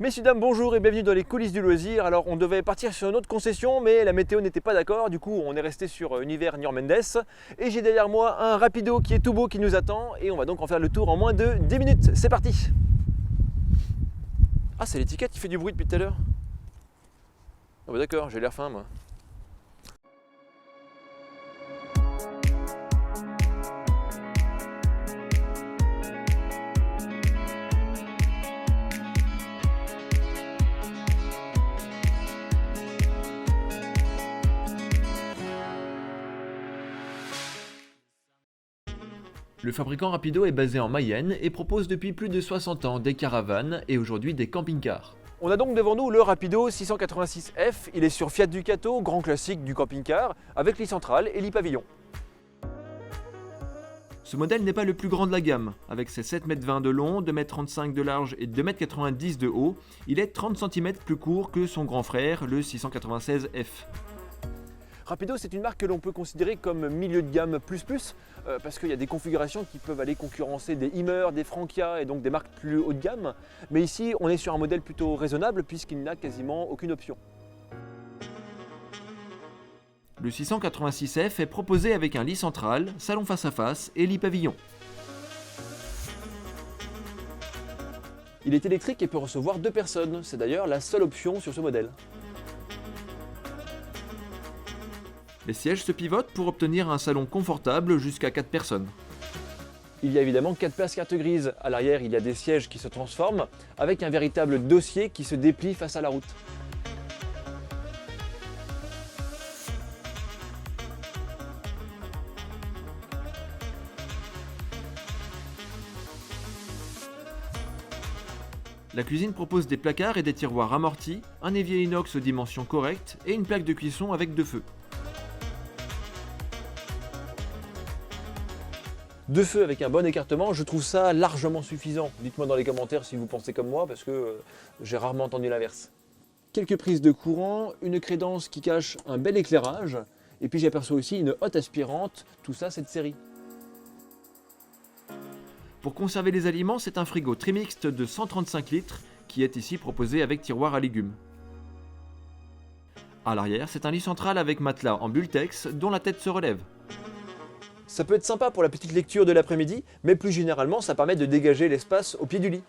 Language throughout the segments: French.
Messieurs, dames, bonjour et bienvenue dans les coulisses du loisir. Alors on devait partir sur une autre concession mais la météo n'était pas d'accord, du coup on est resté sur Univers New Mendes. Et j'ai derrière moi un rapido qui est tout beau qui nous attend et on va donc en faire le tour en moins de 10 minutes. C'est parti. Ah, c'est l'étiquette qui fait du bruit depuis tout à l'heure. Ah bah d'accord, j'ai l'air faim moi. Le fabricant Rapido est basé en Mayenne et propose depuis plus de 60 ans des caravanes et aujourd'hui des camping-cars. On a donc devant nous le Rapido 686F, il est sur Fiat Ducato, grand classique du camping-car, avec lit central et lit pavillon. Ce modèle n'est pas le plus grand de la gamme. Avec ses 7,20 m de long, 2,35 m de large et 2,90 m de haut, il est 30 cm plus court que son grand frère, le 696F. Rapido, c'est une marque que l'on peut considérer comme milieu de gamme parce qu'il y a des configurations qui peuvent aller concurrencer des Hummer, des Francia et donc des marques plus haut de gamme. Mais ici, on est sur un modèle plutôt raisonnable puisqu'il n'a quasiment aucune option. Le 686F est proposé avec un lit central, salon face à face et lit pavillon. Il est électrique et peut recevoir 2 personnes. C'est d'ailleurs la seule option sur ce modèle. Les sièges se pivotent pour obtenir un salon confortable jusqu'à 4 personnes. Il y a évidemment 4 places carte grise. À l'arrière, il y a des sièges qui se transforment avec un véritable dossier qui se déplie face à la route. La cuisine propose des placards et des tiroirs amortis, un évier inox aux dimensions correctes et une plaque de cuisson avec 2 feux. 2 feux avec un bon écartement, je trouve ça largement suffisant. Dites-moi dans les commentaires si vous pensez comme moi, parce que j'ai rarement entendu l'inverse. Quelques prises de courant, une crédence qui cache un bel éclairage, et puis j'aperçois aussi une hotte aspirante, tout ça c'est de série. Pour conserver les aliments, c'est un frigo trimixte de 135 litres qui est ici proposé avec tiroir à légumes. À l'arrière, c'est un lit central avec matelas en Bultex dont la tête se relève. Ça peut être sympa pour la petite lecture de l'après-midi, mais plus généralement, ça permet de dégager l'espace au pied du lit.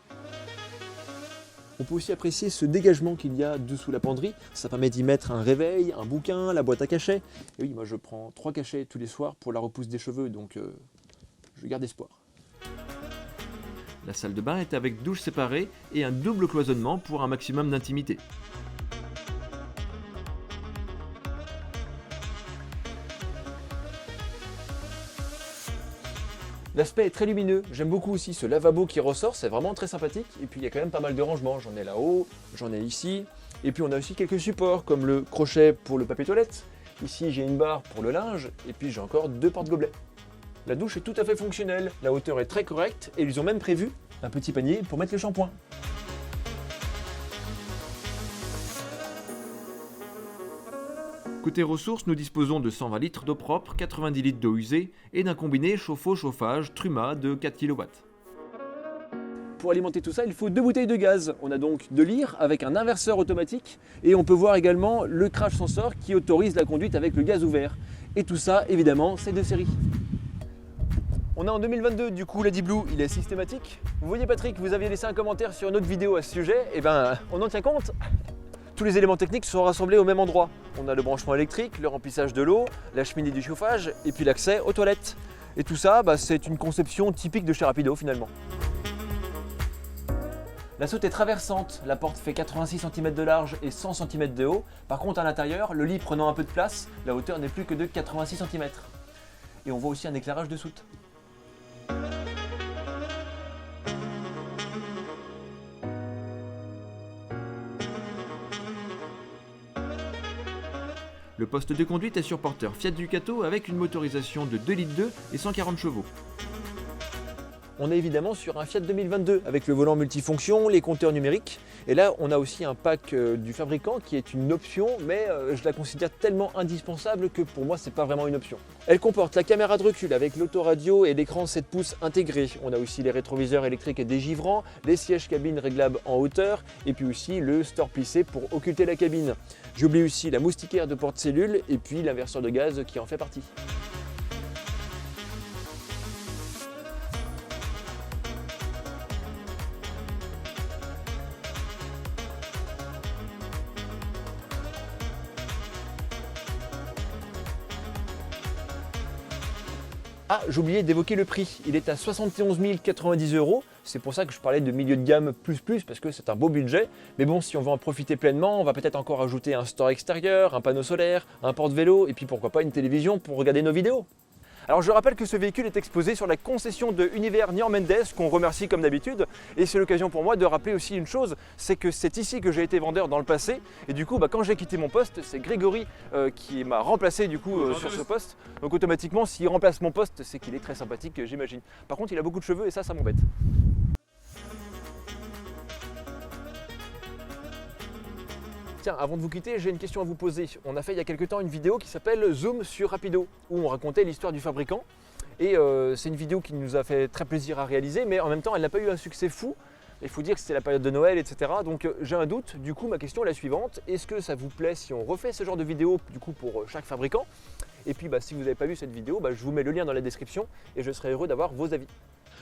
On peut aussi apprécier ce dégagement qu'il y a dessous la penderie. Ça permet d'y mettre un réveil, un bouquin, la boîte à cachets. Et oui, moi je prends 3 cachets tous les soirs pour la repousse des cheveux, donc je garde espoir. La salle de bain est avec douche séparée et un double cloisonnement pour un maximum d'intimité. L'aspect est très lumineux, j'aime beaucoup aussi ce lavabo qui ressort, c'est vraiment très sympathique. Et puis il y a quand même pas mal de rangements, j'en ai là-haut, j'en ai ici. Et puis on a aussi quelques supports comme le crochet pour le papier toilette. Ici j'ai une barre pour le linge et puis j'ai encore 2 porte-gobelets. La douche est tout à fait fonctionnelle, la hauteur est très correcte et ils ont même prévu un petit panier pour mettre le shampoing. Côté ressources, nous disposons de 120 litres d'eau propre, 90 litres d'eau usée et d'un combiné chauffe-eau-chauffage Truma de 4 kW. Pour alimenter tout ça, il faut 2 bouteilles de gaz. On a donc 2 lyres avec un inverseur automatique et on peut voir également le crash sensor qui autorise la conduite avec le gaz ouvert. Et tout ça, évidemment, c'est de série. On est en 2022, du coup l'AdiBlue il est systématique. Vous voyez Patrick, vous aviez laissé un commentaire sur une autre vidéo à ce sujet, et ben on en tient compte. Tous les éléments techniques sont rassemblés au même endroit. On a le branchement électrique, le remplissage de l'eau, la cheminée du chauffage et puis l'accès aux toilettes. Et tout ça, c'est une conception typique de chez Rapido finalement. La soute est traversante, la porte fait 86 cm de large et 100 cm de haut. Par contre à l'intérieur, le lit prenant un peu de place, la hauteur n'est plus que de 86 cm. Et on voit aussi un éclairage de soute. Le poste de conduite est sur porteur Fiat Ducato avec une motorisation de 2,2 litres et 140 chevaux. on est évidemment sur un Fiat 2022 avec le volant multifonction, les compteurs numériques. Et là, on a aussi un pack du fabricant qui est une option, mais je la considère tellement indispensable que pour moi, c'est pas vraiment une option. Elle comporte la caméra de recul avec l'autoradio et l'écran 7 pouces intégré. On a aussi les rétroviseurs électriques dégivrants, les sièges cabine réglables en hauteur et puis aussi le store plissé pour occulter la cabine. J'oublie aussi la moustiquaire de porte-cellule et puis l'inverseur de gaz qui en fait partie. Ah, j'ai oublié d'évoquer le prix, il est à 71 090 €, c'est pour ça que je parlais de milieu de gamme plus parce que c'est un beau budget, mais bon, si on veut en profiter pleinement, on va peut-être encore ajouter un store extérieur, un panneau solaire, un porte-vélo et puis pourquoi pas une télévision pour regarder nos vidéos. Alors je rappelle que ce véhicule est exposé sur la concession de Univers Niort Mendes, qu'on remercie comme d'habitude, et c'est l'occasion pour moi de rappeler aussi une chose, c'est que c'est ici que j'ai été vendeur dans le passé, et du coup quand j'ai quitté mon poste, c'est Grégory qui m'a remplacé du coup sur ce poste, donc automatiquement s'il remplace mon poste, c'est qu'il est très sympathique, j'imagine. Par contre il a beaucoup de cheveux et ça m'embête. Tiens, avant de vous quitter, j'ai une question à vous poser. On a fait il y a quelques temps une vidéo qui s'appelle Zoom sur Rapido, où on racontait l'histoire du fabricant. Et c'est une vidéo qui nous a fait très plaisir à réaliser, mais en même temps, elle n'a pas eu un succès fou. Il faut dire que c'était la période de Noël, etc. Donc j'ai un doute. Du coup, ma question est la suivante. Est-ce que ça vous plaît si on refait ce genre de vidéo du coup, pour chaque fabricant? Et puis, si vous n'avez pas vu cette vidéo, je vous mets le lien dans la description et je serai heureux d'avoir vos avis.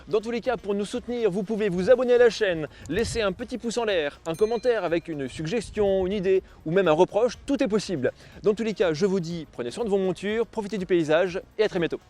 Dans tous les cas, pour nous soutenir, vous pouvez vous abonner à la chaîne, laisser un petit pouce en l'air, un commentaire avec une suggestion, une idée ou même un reproche, tout est possible. Dans tous les cas, je vous dis, prenez soin de vos montures, profitez du paysage et à très bientôt.